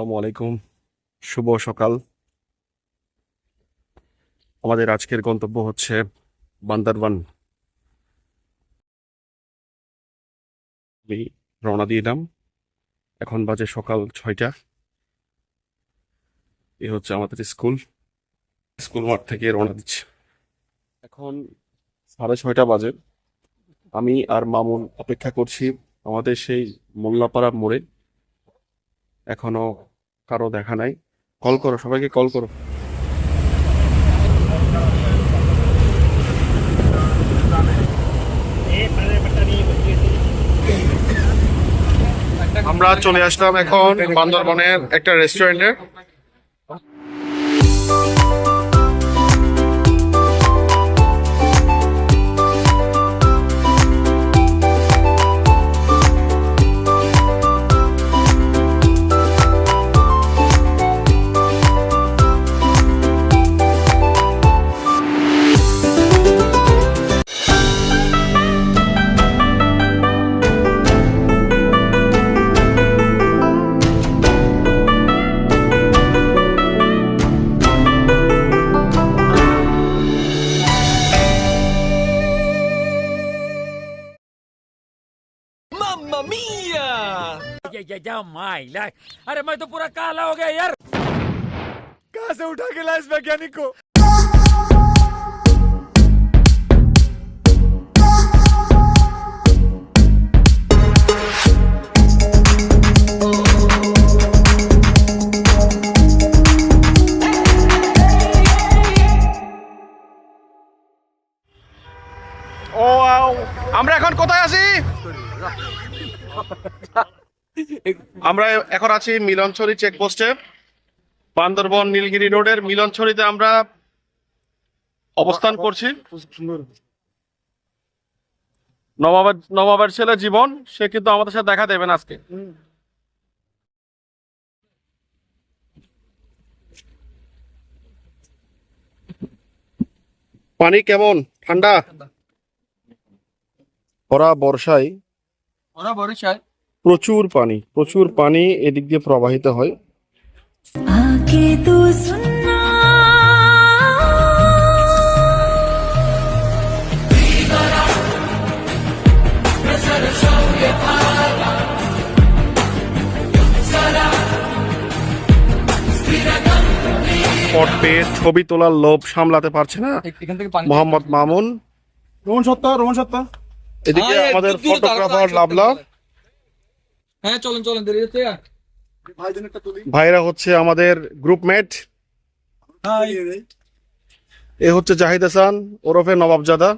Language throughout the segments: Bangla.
আসসালামু আলাইকুম, শুভ সকাল। আমাদের আজকের গন্তব্য হচ্ছে বান্দরবান। আমি রওনা দিলাম, এখন বাজে সকাল 6টা। এ হচ্ছে আমাদের স্কুল মাঠ থেকে রওনা দিচ্ছে। এখন 6:30 বাজে। আমি আর মামুন অপেক্ষা করছি আমাদের সেই মোল্লাপাড়া মোড়ে। এখনো কারো দেখা নাই। কল করো, সবাইকে কল করো। আমরা চলে আসলাম এখন বান্দরবনের একটা রেস্টুরেন্টে। मम्मा मिया! या माइला! अरे मैं तो पूरा काला हो गया यार! कहाँ से उठा के लाया इस वैज्ञानिक को? ও আমরা এখন কোথায় আছি? আমরা এখন আছি মিলনছড়ি চেকপোস্টে। বান্দরবন নীলগিরি রোডের মিলনছড়িতে আমরা অবস্থান করছি। নবাবের ছেলে জীবন, সে কিন্তু আমাদের সাথে দেখা দেবেন আজকে। পানি কেমন? ঠান্ডা? ওরা বর্ষায় প্রচুর পানি এদিক দিয়ে প্রবাহিত হয়। স্পট পেয়ে ছবি তোলার লোভ সামলাতে পারছে না মোহাম্মদ মামুন। রোহন সত্তা এদিকে আমাদের ফটোগ্রাফার লাবলা। হ্যাঁ চলেন দেরি হচ্ছে। ভাইরা হচ্ছে আমাদের গ্রুপমেট। এ হচ্ছে জাহিদ হাসান ওরফে নবাবজাদা।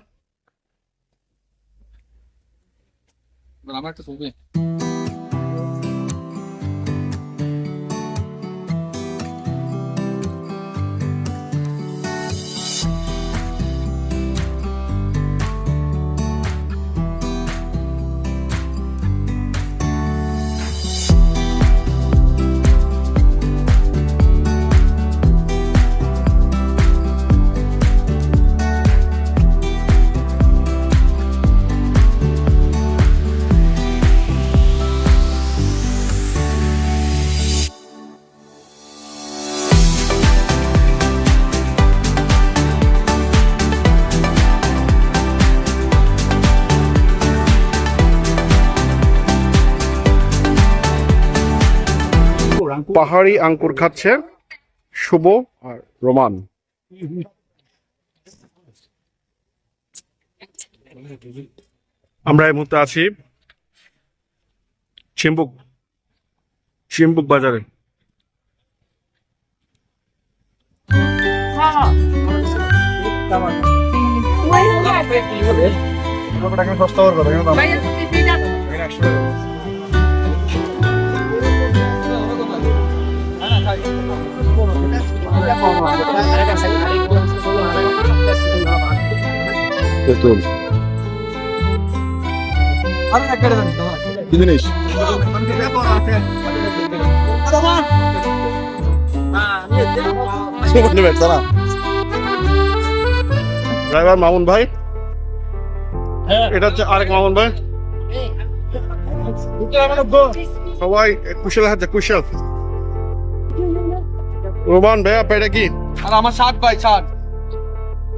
আমার একটা ছবি। পাহাড়ি আঙ্কুর খাচ্ছে শুভ আর রোমান। আমরা এই মুহূর্তে আছি চিম্বুক বাজারে। কি জিনিস? ড্রাইভার মামুন ভাই, এটা হচ্ছে আরেক মামুন ভাই। সবাই কুশল হাতে কুশল। রোমান ভাইয়া পেটে কি আর আমার 60 ভাই 60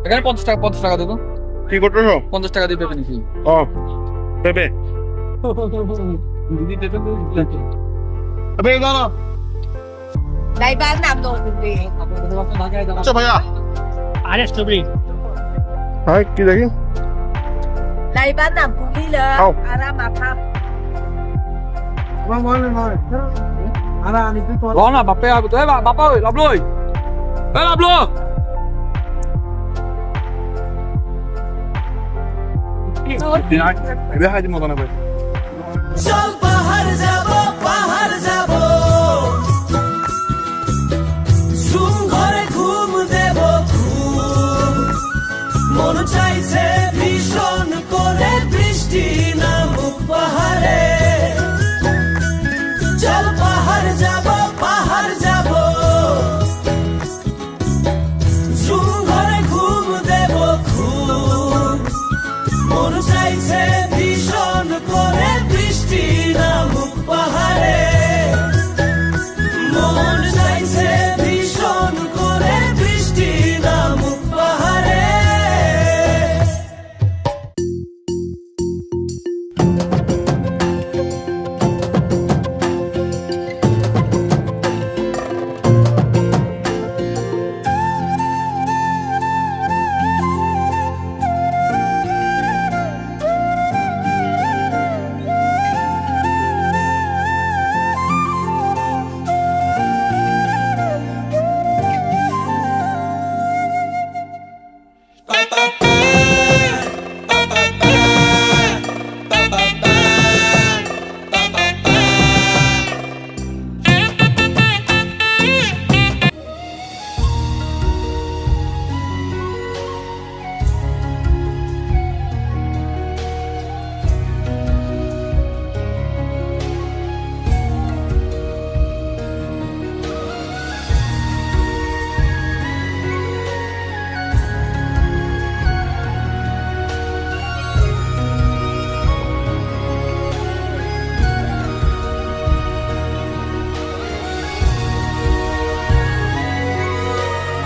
এখানে 50 টাকা দেবো কি করতেছো? 50 টাকা দিয়ে পেপে নিছি ও পেপে দিদি পেপে দিলাম পেপে দাও না। Đây bán làm đồ gì? আচ্ছা ভাইয়া আরে স্ট্রবেরি হাই কি দেখি Đây bán làm củ đi lờ. Không. À ra mà tham. লো না বাপে আবে তো বাপা ওই লাভ লই লাভ লো দেখা দিই মতো না ভাই চল পাহাড় যাব পাহাড় যাব ঘুম ঘরে ঘুম দেব ঘুম মন চাইছে ভীষণ করে বৃষ্টি নামুক পাহাড়ে চল পাহাড় যাব ঘুম ঘরে ঘুম দেব ঘুম মন চাইছে ভীষণ করে বৃষ্টি নামুক পাহাড়ে মন চাইছে ভীষণ করে বৃষ্টি নামুক পাহাড়ে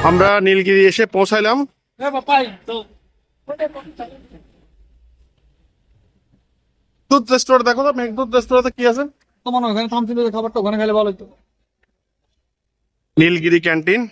আমরা নীলগিরি এসে পৌঁছাইলাম। বাপাই তো দুধ রেস্টোরেন্ট দেখো তো, মেঘদুধ রেস্টোরেন্টে কি আছে? তোমার ওখানে থামছিল যে খাবারটা ওখানে খেলে ভালো হতো নীলগিরি ক্যান্টিন।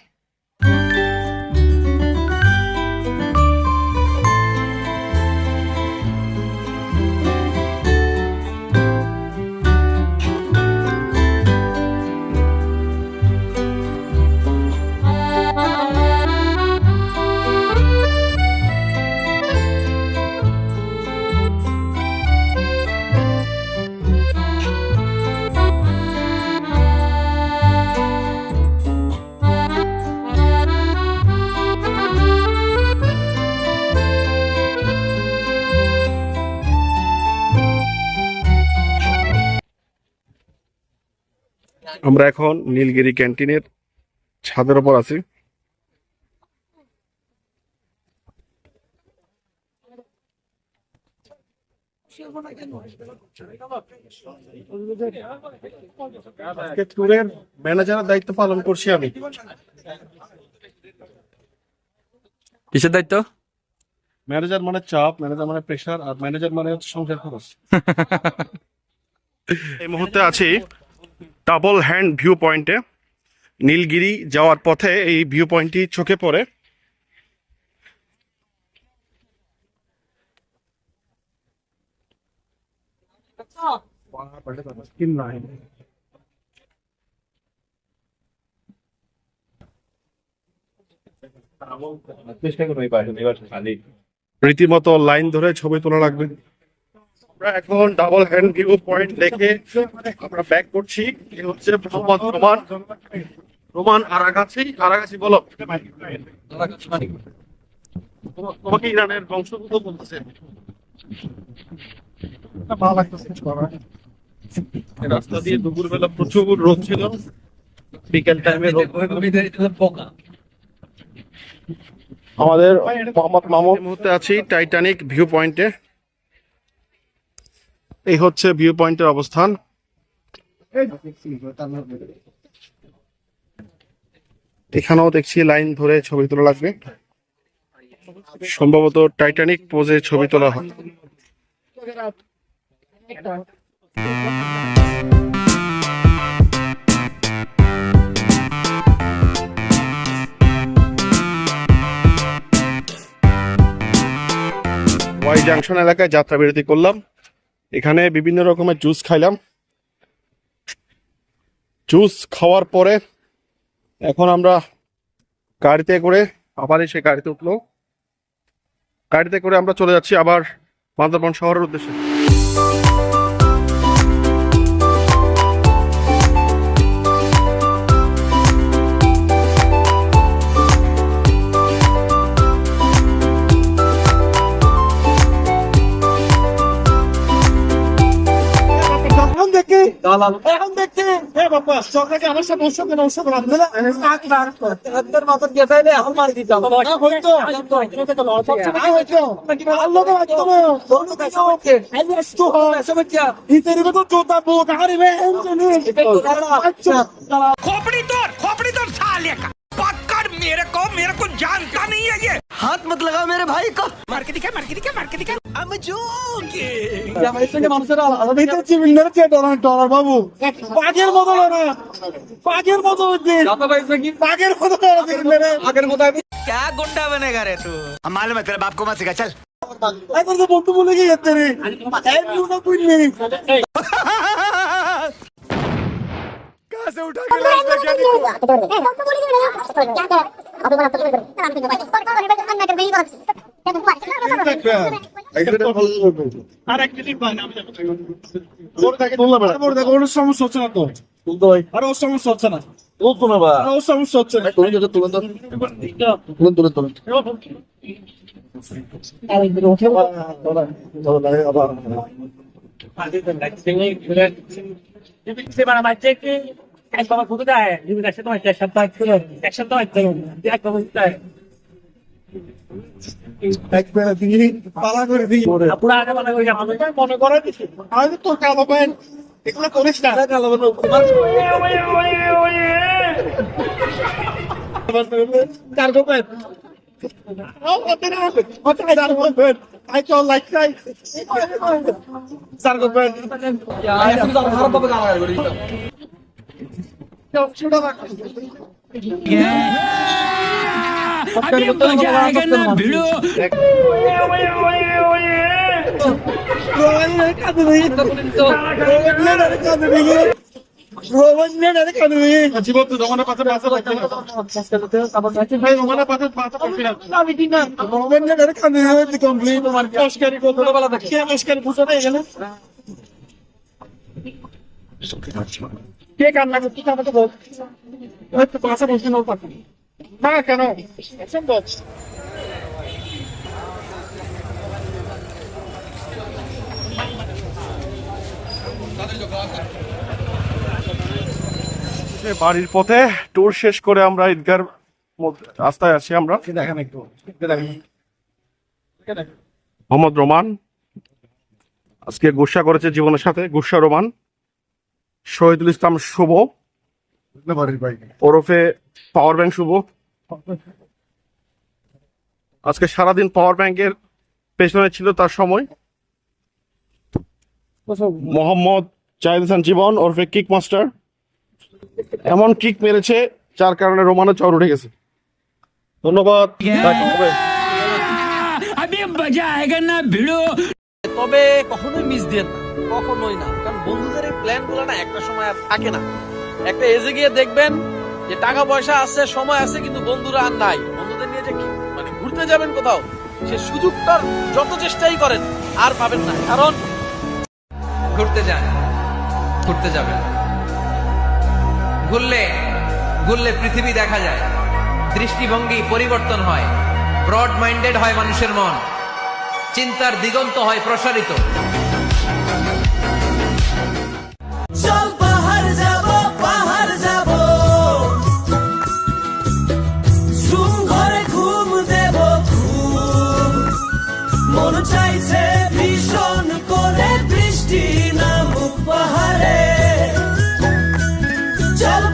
আমরা এখন নীলগিরি ক্যান্টিনের ছাদের উপর আছি। আজকে ট্যুরের ম্যানেজারের দায়িত্ব পালন করছি আমি। কিসের দায়িত্ব ম্যানেজার মানে চাপ, ম্যানেজার মানে প্রেশার, আর ম্যানেজার মানে হচ্ছে সংসার খরচ। এই মুহূর্তে আছি ডাবল হ্যান্ড ভিউ পয়েন্টে। নীলগিরি যাওয়ার পথে এই ভিউ পয়েন্টটি চোখে পড়ে। রীতিমতো লাইন ধরে ছবি তোলা লাগবে। আমরা এখন ডাবল হ্যান্ড ভিউ পয়েন্ট দেখে আমরা ব্যাক করছি। এ হচ্ছে মোহাম্মদ রোমান। রোমান আরাগাছি বলো। তোমাকে ইরানের বংশোদ্ভূত বলতেছে। রাস্তা দিয়ে দুপুরবেলা প্রচুর রোদ ছিল, বিকেল টাইমে আমাদের মোহাম্মদ মামুন। মুহূর্তে আছি টাইটানিক ভিউ পয়েন্টে। এই হচ্ছে ভিউ পয়েন্টের অবস্থান। এখানেও দেখছি লাইন ধরে ছবি তোলা লাগবে, সম্ভবত টাইটানিক পোজে ছবি তোলা হয়। ওয়াই জাংশন এলাকায় যাত্রা বিরতি করলাম, এখানে বিভিন্ন রকমের জুস খাইলাম। জুস খাওয়ার পরে এখন আমরা গাড়িতে করে আবার এসে গাড়িতে উঠলো, গাড়িতে করে আমরা চলে যাচ্ছি আবার বান্দরবান শহরের উদ্দেশ্যে। এখন দেখছি বাবা সরকারকে আমার সাথে ওর সাথে ওর সাথে তোর মাথার গেছাইলে এখন মারি দিতাম হয়তো আল্লাহ खोपड़ी तोड़ साले का पकड़ मेरे को जानता नहीं है ये। हाथ मत लगाओ मेरे भाई को मार के दिखा I'm joking মানুষের আলাদা ডলার বাবু পাগের মতো না, পাগের মতো পাগের মতো আগের মতো क्या गुंडा बनेगा रे तू मालूम है तेरे बाप को मत सिखा चल। এখন তো বন্ধু বলে গিয়ে যেতে রে कहाँ से उठा के लाश मैकेनिक को? আর এক মিনিট ভাই আমি দেখো ওর সমস্যা হচ্ছে না তো, আর ওর সমস্যা হচ্ছে না, আর ওর সমস্যা হচ্ছে না। পালা করে দিই মনে করে দিচ্ছি আমি তোর কালো প্যান্ট এগুলো করিস না cargo pant I don't like that. Sargo band. খারাপ ভাবে গালাগালি করে দিতাম अभी मजा आएगा ना भिड़ो। জীবন তো জমানের পাশে পাশে রাখতে ভাই জমানের পাশে পাশে পাশে আমি দিন না জমানের কানে হইতে কমপ্লিট তোমার কাশকারি কত বলা থাকে কে কাশকারি বুঝতে এখানে কে কান্না করতে আমাকে বল ওই তো পাশে বসে নাও পাশে না কেন সম্ভব বাড়ির পথে ট্যুর শেষ করে আমরা ঈদগার রাস্তায় আছি। আমরা দেখেন একটু দেখেন মোহাম্মদ রোমান আজকে গুসা করেছে জীবনের সাথে, গুসা রোমান। শহীদুল ইসলাম শুভ ওরফে পাওয়ার ব্যাংক শুভ আজকে সারাদিন পাওয়ার ব্যাংকের পেছনে ছিল তার সময়। মোহাম্মদ জাহিদ হাসান জীবন ওরফে কিক মাস্টার এমন কিক মেরেছে যার কারণে রোমানের জ্বর উঠে গেছে। ধন্যবাদ। अभी मजा आएगा ना भिड़ो। তবে কখনোই মিস দেন না, কখনোই না, কারণ বন্ধুদের এই প্ল্যান গুলো না একটা সময় আর থাকে না। একটা এজে গিয়ে দেখবেন যে টাকা পয়সা আছে, সময় আছে, কিন্তু বন্ধুরা আর নাই। বন্ধুদের নিয়ে যে মানে ঘুরতে যাবেন কোথাও, সে সুযোগটার যত চেষ্টাই করেন আর পাবেন না। কারণ ঘুরতে যান, ঘুরতে যাবেন, ঘুরলে ঘুরলে পৃথিবী দেখা যায়, দৃষ্টিভঙ্গি পরিবর্তন হয়, ব্রড মাইন্ডেড হয় মানুষের মন, চিন্তার দিগন্ত হয় প্রসারিত। চল পাহাড় যাব ঘুম ঘরে ঘুম দেব ঘুম মন চাইছে ভীষণ করে বৃষ্টি নামুক পাহাড়ে চল